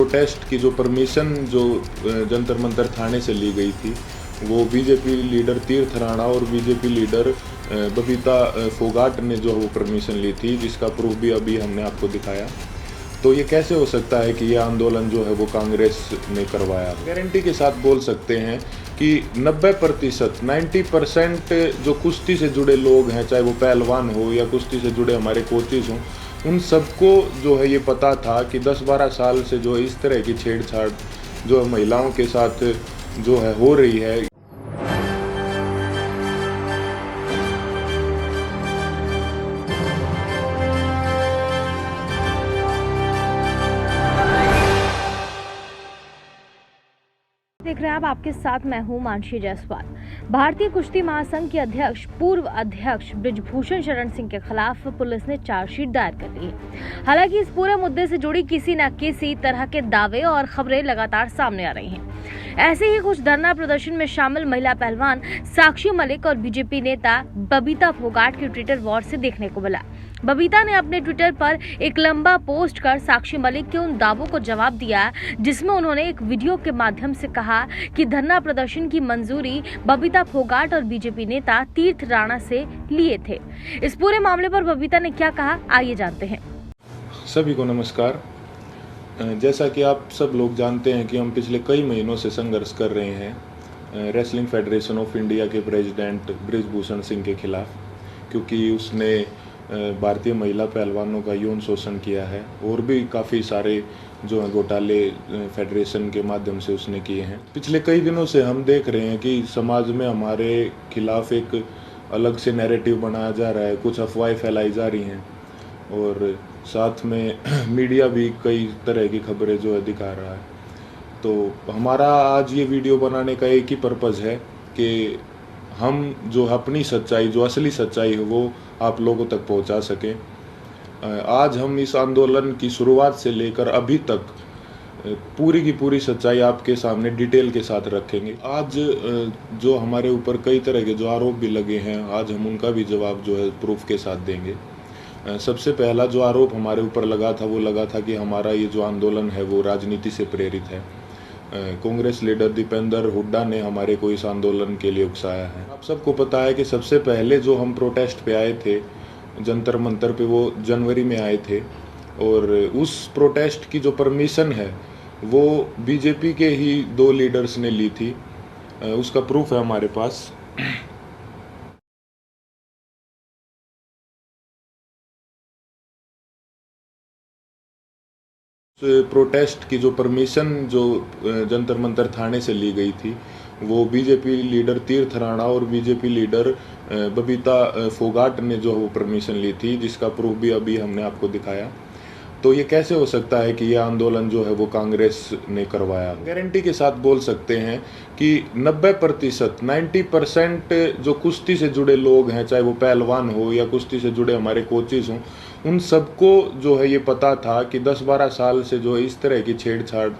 Protest की जो permission जो जंतर मंतर थाने से ली गई थी, वो बीजेपी लीडर तीर्थ राणा और बीजेपी लीडर बबीता फोगाट ने जो वो परमिशन ली थी, जिसका प्रूफ भी अभी हमने आपको दिखाया। तो ये कैसे हो सकता है कि ये आंदोलन जो है वो कांग्रेस ने करवाया? गारंटी के साथ बोल सकते हैं कि 90% 90% जो कुश्ती से जुड़े लोग हैं, चाहे वो पहलवान हो या कुश्ती से जुड़े हमारे कोचेज हों, उन सबको जो है ये पता था कि 10-12 साल से जो इस तरह की छेड़छाड़ जो महिलाओं के साथ जो है हो रही है। देख रहे हैं आप, आपके साथ मैं हूं मानसी जायसवाल। भारतीय कुश्ती महासंघ के अध्यक्ष पूर्व अध्यक्ष बृजभूषण शरण सिंह के खिलाफ पुलिस ने चार्जशीट दायर कर ली है। हालांकि इस पूरे मुद्दे से जुड़ी किसी न किसी तरह के दावे और खबरें लगातार सामने आ रही हैं। ऐसे ही कुछ धरना प्रदर्शन में शामिल महिला पहलवान साक्षी मलिक और बीजेपी नेता बबीता फोगाट के ट्विटर वॉर से देखने को मिला। बबीता ने अपने ट्विटर पर एक लंबा पोस्ट कर साक्षी मलिक के उन दावों को जवाब दिया, जिसमें उन्होंने एक वीडियो के माध्यम से कहा कि धरना प्रदर्शन की मंजूरी बबीता फोगाट और बीजेपी नेता तीर्थ राणा से लिए थे। इस पूरे मामले पर बबीता ने क्या कहा, आइए जानते हैं। सभी को नमस्कार। जैसा कि आप सब लोग जानते हैं कि हम पिछले कई महीनों से संघर्ष कर रहे हैं रेसलिंग फेडरेशन ऑफ इंडिया के प्रेसिडेंट बृजभूषण सिंह के खिलाफ, क्योंकि उसने भारतीय महिला पहलवानों का यौन शोषण किया है और भी काफ़ी सारे जो हैं घोटाले फेडरेशन के माध्यम से उसने किए हैं। पिछले कई दिनों से हम देख रहे हैं कि समाज में हमारे खिलाफ एक अलग से नैरेटिव बनाया जा रहा है, कुछ अफवाहें फैलाई जा रही हैं और साथ में मीडिया भी कई तरह की खबरें जो है दिखा रहा है। तो हमारा आज ये वीडियो बनाने का एक ही पर्पज़ है कि हम जो अपनी सच्चाई, जो असली सच्चाई है, वो आप लोगों तक पहुंचा सकें। आज हम इस आंदोलन की शुरुआत से लेकर अभी तक पूरी की पूरी सच्चाई आपके सामने डिटेल के साथ रखेंगे। आज जो हमारे ऊपर कई तरह के जो आरोप भी लगे हैं, आज हम उनका भी जवाब जो है प्रूफ के साथ देंगे। सबसे पहला जो आरोप हमारे ऊपर लगा था, वो लगा था कि हमारा ये जो आंदोलन है वो राजनीति से प्रेरित है। कांग्रेस लीडर दीपेंद्र हुड्डा ने हमारे को इस आंदोलन के लिए उकसाया है। आप सबको पता है कि सबसे पहले जो हम प्रोटेस्ट पे आए थे जंतर मंतर पे, वो जनवरी में आए थे और उस प्रोटेस्ट की जो परमिशन है वो बीजेपी के ही 2 लीडर्स ने ली थी। उसका प्रूफ है हमारे पास। प्रोटेस्ट की जो परमिशन जो जंतर मंतर थाने से ली गई थी, वो बीजेपी लीडर तीर्थ राणा और बीजेपी लीडर बबीता फोगाट ने जो वो परमिशन ली थी, जिसका प्रूफ भी अभी हमने आपको दिखाया। तो ये कैसे हो सकता है कि ये आंदोलन जो है वो कांग्रेस ने करवाया? गारंटी के साथ बोल सकते हैं कि 90% जो कुश्ती से जुड़े लोग हैं, चाहे वो पहलवान हो या कुश्ती से जुड़े हमारे कोचेज हों, उन सबको जो है ये पता था कि 10-12 साल से जो इस तरह की छेड़छाड़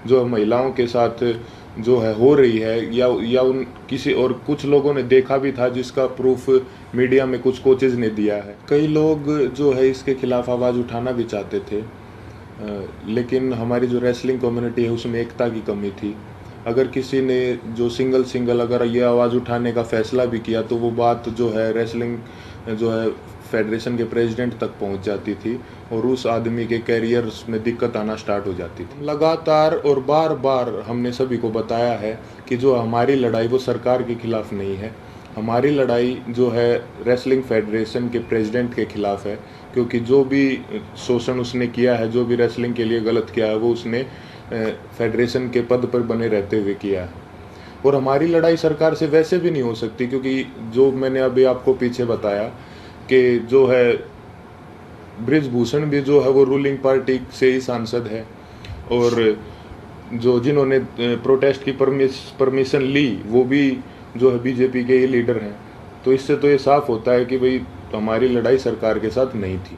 जो महिलाओं के साथ जो है हो रही है, या उन किसी और कुछ लोगों ने देखा भी था, जिसका प्रूफ मीडिया में कुछ कोचेज ने दिया है। कई लोग जो है इसके खिलाफ आवाज़ उठाना भी चाहते थे, लेकिन हमारी जो रेसलिंग कम्युनिटी है उसमें एकता की कमी थी। अगर किसी ने जो सिंगल अगर ये आवाज़ उठाने का फैसला भी किया, तो वो बात जो है रेसलिंग जो है फेडरेशन के प्रेसिडेंट तक पहुंच जाती थी और उस आदमी के कैरियर में दिक्कत आना स्टार्ट हो जाती थी। लगातार और बार बार हमने सभी को बताया है कि जो हमारी लड़ाई वो सरकार के खिलाफ नहीं है, हमारी लड़ाई जो है रेसलिंग फेडरेशन के प्रेसिडेंट के खिलाफ है, क्योंकि जो भी शोषण उसने किया है, जो भी रेसलिंग के लिए गलत किया है, वो उसने फेडरेशन के पद पर बने रहते हुए किया है। और हमारी लड़ाई सरकार से वैसे भी नहीं हो सकती, क्योंकि जो मैंने अभी आपको पीछे बताया कि जो है बृजभूषण भी जो है वो रूलिंग पार्टी से ही सांसद है और जो जिन्होंने प्रोटेस्ट की परमिशन ली वो भी जो है बीजेपी के ही लीडर हैं। तो इससे तो ये साफ होता है कि भाई हमारी लड़ाई सरकार के साथ नहीं थी।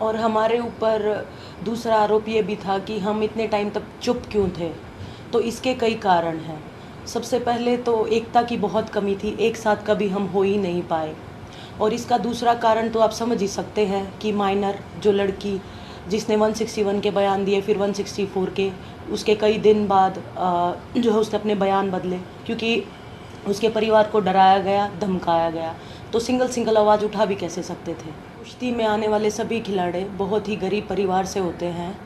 और हमारे ऊपर दूसरा आरोप ये भी था कि हम इतने टाइम तक चुप क्यों थे। तो इसके कई कारण हैं। सबसे पहले तो एकता की बहुत कमी थी, एक साथ कभी हम हो ही नहीं पाए। और इसका दूसरा कारण तो आप समझ ही सकते हैं कि माइनर जो लड़की जिसने 161 के बयान दिए, फिर 164 के, उसके कई दिन बाद जो है उसने अपने बयान बदले, क्योंकि उसके परिवार को डराया गया, धमकाया गया। तो सिंगल आवाज़ उठा भी कैसे सकते थे। कुश्ती में आने वाले सभी खिलाड़ी बहुत ही गरीब परिवार से होते हैं,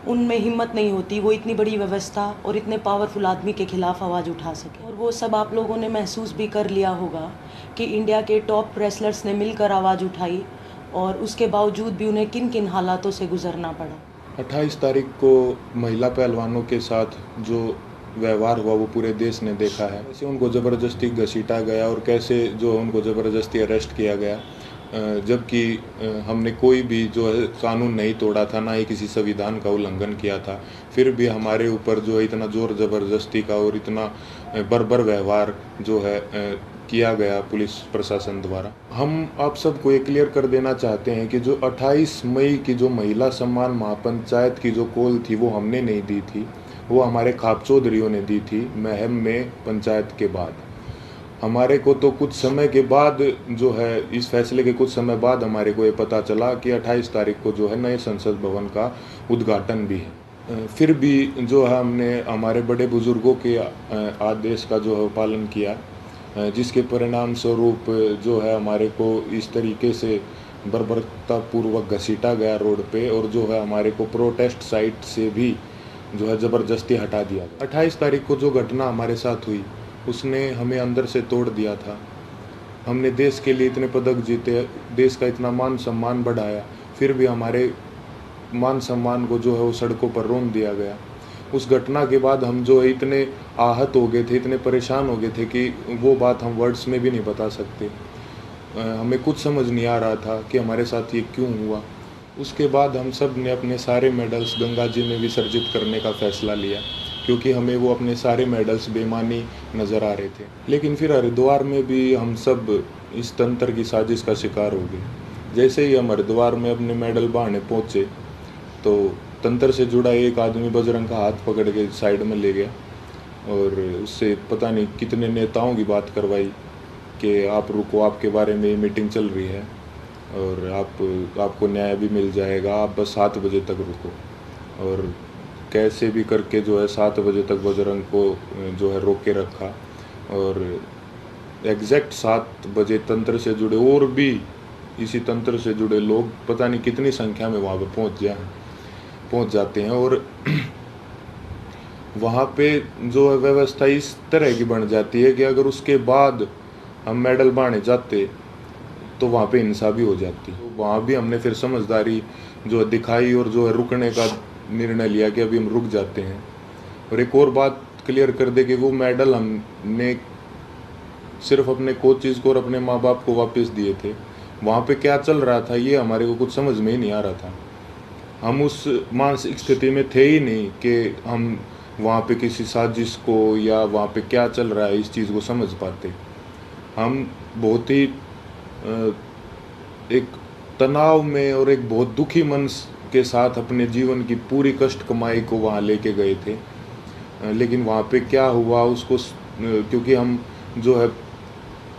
उनमें हिम्मत नहीं होती वो इतनी बड़ी व्यवस्था और इतने पावरफुल आदमी के खिलाफ आवाज़ उठा सके। और वो सब आप लोगों ने महसूस भी कर लिया होगा कि इंडिया के टॉप रेसलर्स ने मिलकर आवाज़ उठाई और उसके बावजूद भी उन्हें किन किन हालातों से गुजरना पड़ा। 28 तारीख को महिला पहलवानों के साथ जो व्यवहार हुआ वो पूरे देश ने देखा है। कैसे उनको ज़बरदस्ती घसीटा गया और कैसे जो उनको ज़बरदस्ती अरेस्ट किया गया, जबकि हमने कोई भी जो है कानून नहीं तोड़ा था, ना ही किसी संविधान का उल्लंघन किया था। फिर भी हमारे ऊपर जो है इतना ज़ोर ज़बरदस्ती का और इतना बर्बर व्यवहार जो है किया गया पुलिस प्रशासन द्वारा। हम आप सबको ये क्लियर कर देना चाहते हैं कि जो 28 मई की जो महिला सम्मान महापंचायत की जो कॉल थी वो हमने नहीं दी थी, वो हमारे खाप चौधरियों ने दी थी महम में पंचायत के बाद। हमारे को तो कुछ समय के बाद जो है इस फैसले के कुछ समय बाद हमारे को ये पता चला कि 28 तारीख को जो है नए संसद भवन का उद्घाटन भी है। फिर भी जो है हमने हमारे बड़े बुजुर्गों के आदेश का जो है पालन किया, जिसके परिणाम स्वरूप जो है हमारे को इस तरीके से बर्बरतापूर्वक घसीटा गया रोड पे, और जो है हमारे को प्रोटेस्ट साइट से भी जो है ज़बरदस्ती हटा दिया गया। 28 तारीख को जो घटना हमारे साथ हुई उसने हमें अंदर से तोड़ दिया था। हमने देश के लिए इतने पदक जीते, देश का इतना मान सम्मान बढ़ाया, फिर भी हमारे मान सम्मान को जो है वो सड़कों पर रोन दिया गया। उस घटना के बाद हम जो है इतने आहत हो गए थे, इतने परेशान हो गए थे कि वो बात हम वर्ड्स में भी नहीं बता सकते। हमें कुछ समझ नहीं आ रहा था कि हमारे साथ ये क्यों हुआ। उसके बाद हम सब ने अपने सारे मेडल्स गंगा जी में विसर्जित करने का फैसला लिया, क्योंकि हमें वो अपने सारे मेडल्स बेईमानी नज़र आ रहे थे। लेकिन फिर हरिद्वार में भी हम सब इस तंत्र की साजिश का शिकार हो गए। जैसे ही हम हरिद्वार में अपने मेडल बहाने पहुँचे तो तंत्र से जुड़ा एक आदमी बजरंग का हाथ पकड़ के साइड में ले गया और उससे पता नहीं कितने नेताओं की बात करवाई कि आप रुको, आपके बारे में मीटिंग चल रही है और आपको न्याय भी मिल जाएगा, आप बस 7 बजे तक रुको। और कैसे भी करके जो है 7 बजे तक बजरंग को जो है रोक के रखा, और एग्जैक्ट 7 बजे तंत्र से जुड़े और भी इसी तंत्र से जुड़े लोग पता नहीं कितनी संख्या में वहाँ पे पहुँच जाते हैं, और वहाँ पे जो है व्यवस्था इस तरह की बन जाती है कि अगर उसके बाद हम मेडल बांधने जाते तो वहाँ पे हिंसा भी हो जाती। तो वहाँ भी हमने फिर समझदारी जो दिखाई और जो है रुकने का निर्णय लिया कि अभी हम रुक जाते हैं। और एक और बात क्लियर कर दे कि वो मेडल हमने सिर्फ अपने कोचेज़ को और अपने माँ बाप को वापस दिए थे। वहाँ पे क्या चल रहा था ये हमारे को कुछ समझ में ही नहीं आ रहा था। हम उस मानसिक स्थिति में थे ही नहीं कि हम वहाँ पे किसी साजिश को या वहाँ पे क्या चल रहा है इस चीज़ को समझ पाते। हम बहुत ही एक तनाव में और एक बहुत दुखी मन के साथ अपने जीवन की पूरी कष्ट कमाई को वहाँ लेके गए थे। लेकिन वहाँ पे क्या हुआ उसको क्योंकि हम जो है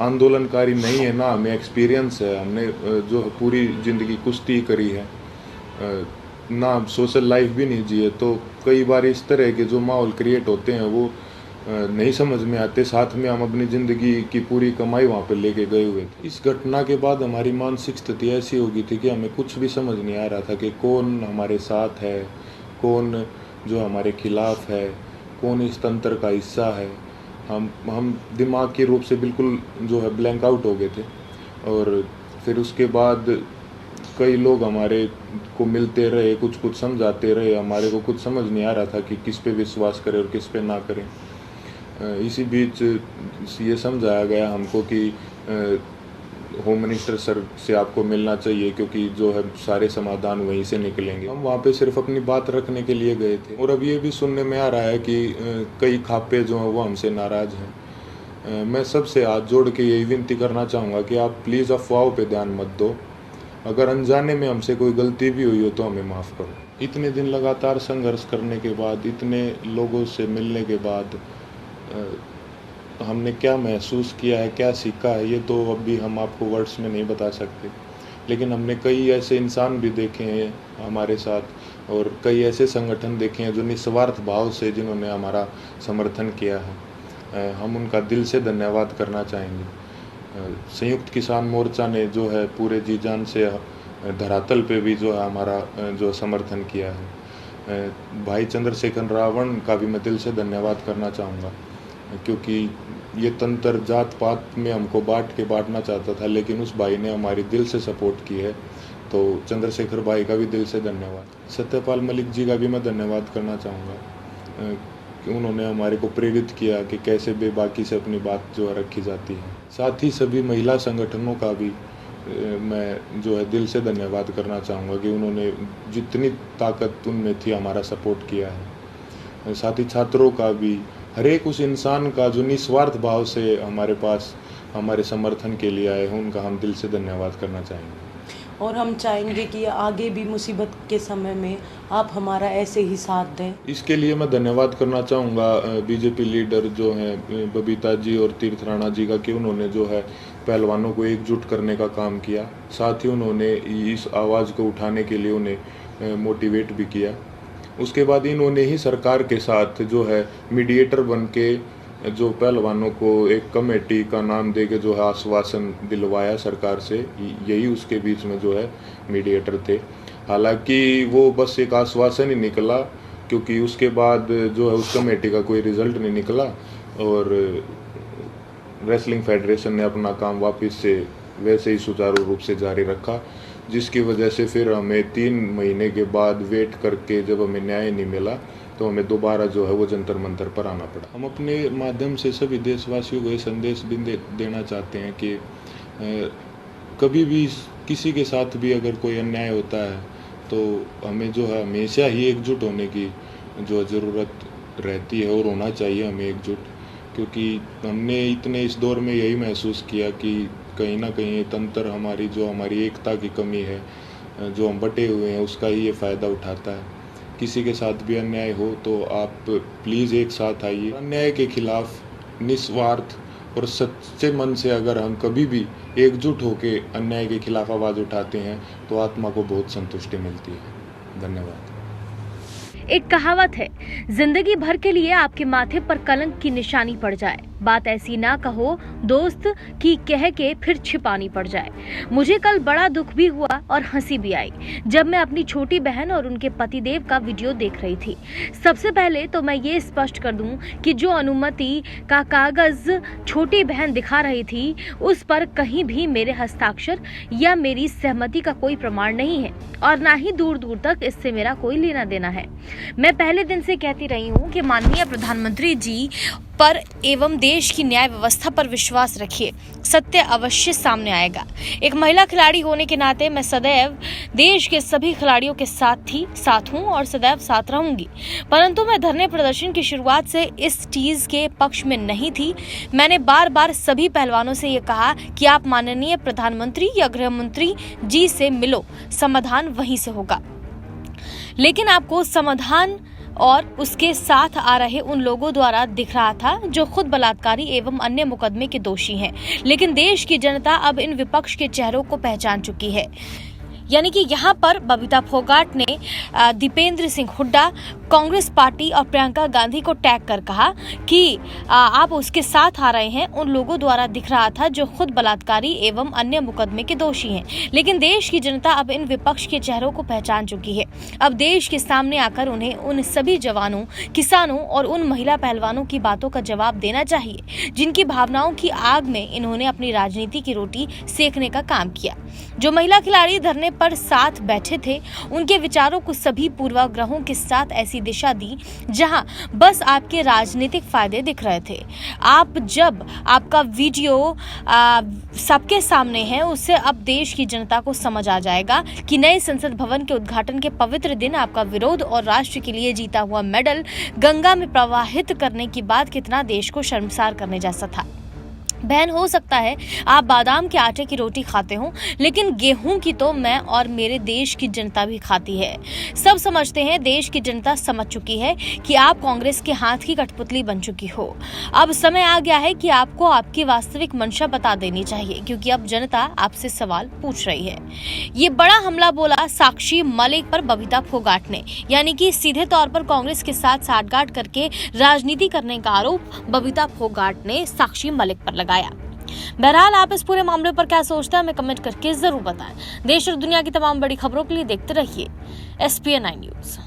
आंदोलनकारी नहीं है ना, हमें एक्सपीरियंस है, हमने जो है पूरी ज़िंदगी कुश्ती करी है ना, सोशल लाइफ भी नहीं जिए, तो कई बार इस तरह के जो माहौल क्रिएट होते हैं वो नहीं समझ में आते। साथ में हम अपनी ज़िंदगी की पूरी कमाई वहाँ पे लेके गए हुए थे। इस घटना के बाद हमारी मानसिक स्थिति ऐसी हो गई थी कि हमें कुछ भी समझ नहीं आ रहा था कि कौन हमारे साथ है, कौन जो हमारे खिलाफ है, कौन इस तंत्र का हिस्सा है। हम दिमागी रूप से बिल्कुल जो है ब्लैंक आउट हो गए थे। और फिर उसके बाद कई लोग हमारे को मिलते रहे, कुछ समझाते रहे, हमारे को कुछ समझ नहीं आ रहा था कि किस पे विश्वास करें और किस पे ना करें। इसी बीच ये समझाया गया हमको कि होम मिनिस्टर सर से आपको मिलना चाहिए, क्योंकि जो है सारे समाधान वहीं से निकलेंगे। हम वहाँ पे सिर्फ अपनी बात रखने के लिए गए थे। और अब ये भी सुनने में आ रहा है कि कई खापे जो हैं वो हमसे नाराज़ हैं। मैं सबसे हाथ जोड़ के यही विनती करना चाहूँगा कि आप प्लीज़ अफवाहों पे ध्यान मत दो। अगर अनजाने में हमसे कोई गलती भी हुई हो तो हमें माफ़ करो। इतने दिन लगातार संघर्ष करने के बाद, इतने लोगों से मिलने के बाद हमने क्या महसूस किया है, क्या सीखा है, ये तो अभी हम आपको वर्ड्स में नहीं बता सकते। लेकिन हमने कई ऐसे इंसान भी देखे हैं हमारे साथ, और कई ऐसे संगठन देखे हैं जो निस्वार्थ भाव से जिन्होंने हमारा समर्थन किया है। हम उनका दिल से धन्यवाद करना चाहेंगे। संयुक्त किसान मोर्चा ने जो है पूरे जी जान से धरातल पे भी जो है हमारा जो समर्थन किया है। भाई चंद्रशेखर रावण का भी मैं दिल से धन्यवाद करना चाहूँगा, क्योंकि ये तंत्र जात पात में हमको बांटना चाहता था, लेकिन उस भाई ने हमारी दिल से सपोर्ट की है। तो चंद्रशेखर भाई का भी दिल से धन्यवाद। सत्यपाल मलिक जी का भी मैं धन्यवाद करना चाहूँगा कि उन्होंने हमारे को प्रेरित किया कि कैसे बेबाकी से अपनी बात जो है रखी जाती है। साथ ही सभी महिला संगठनों का भी मैं जो है दिल से धन्यवाद करना चाहूँगा कि उन्होंने जितनी ताकत उनमें थी हमारा सपोर्ट किया है। साथ ही छात्रों का भी, हर एक उस इंसान का जो निस्वार्थ भाव से हमारे पास हमारे समर्थन के लिए आए हैं, उनका हम दिल से धन्यवाद करना चाहेंगे। और हम चाहेंगे कि आगे भी मुसीबत के समय में आप हमारा ऐसे ही साथ दें। इसके लिए मैं धन्यवाद करना चाहूँगा बीजेपी लीडर जो हैं बबीता जी और तीर्थ राणा जी का, कि उन्होंने जो है पहलवानों को एकजुट करने का काम किया। साथ ही उन्होंने इस आवाज़ को उठाने के लिए उन्हें मोटिवेट भी किया। उसके बाद इन्होंने ही सरकार के साथ जो है मीडिएटर बन के जो पहलवानों को एक कमेटी का नाम दे के जो है आश्वासन दिलवाया सरकार से, यही उसके बीच में जो है मीडिएटर थे। हालांकि वो बस एक आश्वासन ही निकला, क्योंकि उसके बाद जो है उस कमेटी का कोई रिजल्ट नहीं निकला और रेसलिंग फेडरेशन ने अपना काम वापस से वैसे ही सुचारू रूप से जारी रखा, जिसकी वजह से फिर हमें 3 महीने के बाद वेट करके जब हमें न्याय नहीं मिला तो हमें दोबारा जो है वो जंतर मंतर पर आना पड़ा। हम अपने माध्यम से सभी देशवासियों को ये संदेश भी देना चाहते हैं कि कभी भी किसी के साथ भी अगर कोई अन्याय होता है तो हमें जो है हमेशा ही एकजुट होने की जो ज़रूरत रहती है, और होना चाहिए हमें एकजुट, क्योंकि हमने इतने इस दौर में यही महसूस किया कि कहीं ना कहीं तंत्र हमारी एकता की कमी है, जो हम बटे हुए हैं उसका ही ये फ़ायदा उठाता है। किसी के साथ भी अन्याय हो तो आप प्लीज़ एक साथ आइए। अन्याय के खिलाफ निस्वार्थ और सच्चे मन से अगर हम कभी भी एकजुट होकर अन्याय के खिलाफ आवाज़ उठाते हैं तो आत्मा को बहुत संतुष्टि मिलती है। धन्यवाद। एक कहावत है, जिंदगी भर के लिए आपके माथे पर कलंक की निशानी पड़ जाए, बात ऐसी ना कहो दोस्त कि कह के फिर छिपानी पड़ जाए। मुझे कल बड़ा दुख भी हुआ और हंसी भी आई जब मैं अपनी छोटी बहन और उनके पतिदेव का वीडियो देख रही थी। सबसे पहले तो मैं ये स्पष्ट कर दूं कि जो अनुमति का कागज छोटी बहन दिखा रही थी उस पर कहीं भी मेरे हस्ताक्षर या मेरी सहमति का कोई प्रमाण नहीं है, और ना ही दूर दूर तक इससे मेरा कोई लेना देना है। मैं पहले दिन से कहती रही हूँ कि माननीय प्रधानमंत्री जी पर एवं देश की न्याय व्यवस्था पर विश्वास रखिए, सत्य अवश्य सामने आएगा। एक महिला खिलाड़ी होने के नाते मैं सदैव देश के सभी खिलाड़ियों के साथ हूँ और सदैव साथ रहूंगी। परंतु मैं धरने प्रदर्शन की शुरुआत से इस चीज के पक्ष में नहीं थी। मैंने बार बार सभी पहलवानों से ये कहा कि आप माननीय प्रधानमंत्री या गृह मंत्री जी से मिलो, समाधान वहीं से होगा। लेकिन आपको समाधान और उसके साथ आ रहे उन लोगों द्वारा दिख रहा था जो खुद बलात्कारी एवं अन्य मुकदमे के दोषी हैं। लेकिन देश की जनता अब इन विपक्ष के चेहरों को पहचान चुकी है। यानी कि यहाँ पर बबीता फोगाट ने दीपेंद्र सिंह हुड्डा, कांग्रेस पार्टी और प्रियंका गांधी को टैग कर कहा कि आप उसके साथ आ रहे हैं, उन लोगों द्वारा दिख रहा था जो खुद बलात्कारी एवं अन्य मुकदमे के दोषी हैं। लेकिन देश की जनता अब इन विपक्ष के चेहरों को पहचान चुकी है। अब देश के सामने आकर उन्हें उन सभी जवानों, किसानों और उन महिला पहलवानों की बातों का जवाब देना चाहिए जिनकी भावनाओं की आग में इन्होंने अपनी राजनीति की रोटी सेकने का काम किया। जो महिला खिलाड़ी धरने पर साथ बैठे थे उनके विचारों को सभी पूर्वाग्रहों के साथ ऐसी दिशा दी जहां बस आपके राजनीतिक फायदे दिख रहे थे। आप जब आपका वीडियो सबके सामने है, उससे अब देश की जनता को समझ आ जाएगा कि नए संसद भवन के उद्घाटन के पवित्र दिन आपका विरोध और राष्ट्र के लिए जीता हुआ मेडल गंगा में प्रवाहित करने की बात कितना देश को शर्मसार करने जैसा था। बहन, हो सकता है आप बादाम के आटे की रोटी खाते हो, लेकिन गेहूं की तो मैं और मेरे देश की जनता भी खाती है। सब समझते हैं, देश की जनता समझ चुकी है कि आप कांग्रेस के हाथ की कठपुतली बन चुकी हो। अब समय आ गया है कि आपको आपकी वास्तविक मंशा बता देनी चाहिए, क्योंकि अब जनता आपसे सवाल पूछ रही है। ये बड़ा हमला बोला साक्षी मलिक पर बबीता फोगाट ने, यानी कि सीधे तौर पर कांग्रेस के साथ साठगांठ करके राजनीति करने का आरोप बबीता फोगाट ने साक्षी मलिक पर लगाया। बहरहाल, आप इस पूरे मामले पर क्या सोचते हैं, हमें कमेंट करके जरूर बताएं। देश और दुनिया की तमाम बड़ी खबरों के लिए देखते रहिए SPN9 न्यूज।